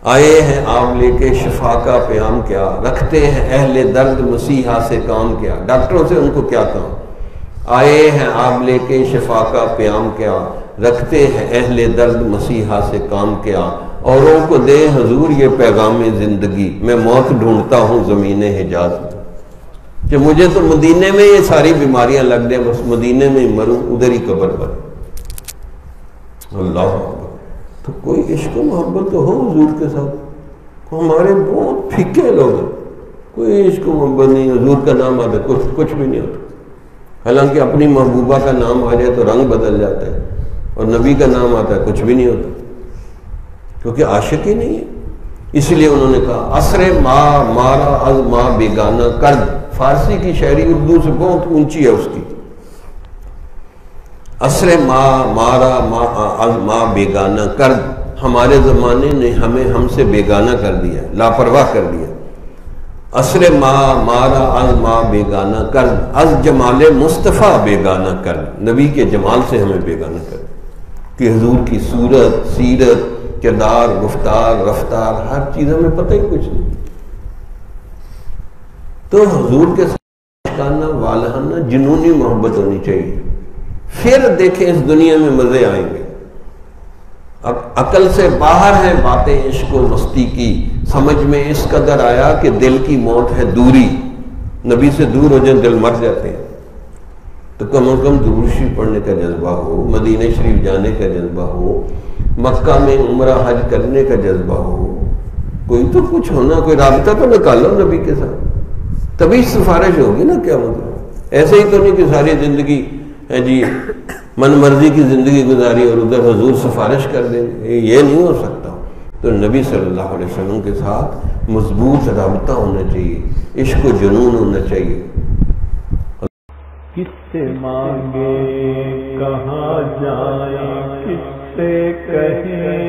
آئے ہیں آپ لے کے شفا کا پیام کیا، رکھتے ہیں اہل درد مسیحا سے کام کیا۔ ڈاکٹروں سے ان کو کیا کام؟ آئے ہیں آپ لے کے شفا کا پیام کیا، رکھتے ہیں اہل درد مسیحا سے کام کیا۔ اوروں کو دے حضور یہ پیغام زندگی، میں موت ڈھونڈتا ہوں زمین حجاز میں، کہ مجھے تو مدینے میں یہ ساری بیماریاں لگ جائیں، بس مدینے میں مروں، ادھر ہی قبر پر۔ اللہ اکبر۔ تو کوئی عشق و محبت تو ہو حضور کے ساتھ۔ ہمارے بہت پھیکے لوگ ہیں، کوئی عشق و محبت نہیں، حضور کا نام آتا ہے کچھ بھی نہیں ہوتا۔ حالانکہ اپنی محبوبہ کا نام آ جائے تو رنگ بدل جاتا ہے، اور نبی کا نام آتا ہے کچھ بھی نہیں ہوتا، کیونکہ عاشق ہی نہیں ہے۔ اس لیے انہوں نے کہا عصر ماں مارا از ماں بیگانہ کرد۔ فارسی کی شاعری اردو سے بہت اونچی ہے اس کی۔ عصر ماں مارا از ماں بیگانہ کرد، ہمارے زمانے نے ہمیں ہم سے بیگانہ کر دیا، لاپرواہ کر دیا۔ عصر ماں مارا از ماں بیگانہ کرد، از جمال مصطفیٰ بیگانہ کرد، نبی کے جمال سے ہمیں بیگانہ کر دیا، کہ حضور کی صورت، سیرت، کردار، گفتار، رفتار، ہر چیز ہمیں پتہ ہی کچھ نہیں۔ تو حضور کے ساتھ عاشقانہ والہانہ جنونی محبت ہونی چاہیے، پھر دیکھیں اس دنیا میں مزے آئیں گے۔ عقل سے باہر ہیں باتیں عشق و مستی کی، سمجھ میں اس قدر آیا کہ دل کی موت ہے دوری۔ نبی سے دور ہو جائیں دل مر جاتے ہیں، تو کم از کم درود شریف پڑھنے کا جذبہ ہو، مدینہ شریف جانے کا جذبہ ہو، مکہ میں عمرہ حج کرنے کا جذبہ ہو، کوئی تو کچھ ہونا، کوئی رابطہ تو نکالو نبی کے ساتھ، تبھی سفارش ہوگی نا۔ کیا مطلب؟ ایسے ہی تو نہیں کہ ساری زندگی ہے جی من مرضی کی زندگی گزاری اور ادھر حضور سفارش کر دیں، یہ نہیں ہو سکتا۔ تو نبی صلی اللہ علیہ وسلم کے ساتھ مضبوط رابطہ ہونا چاہیے، عشق و جنون ہونا چاہیے۔ کس سے مانگے کہاں جائیں، کس سے کہیں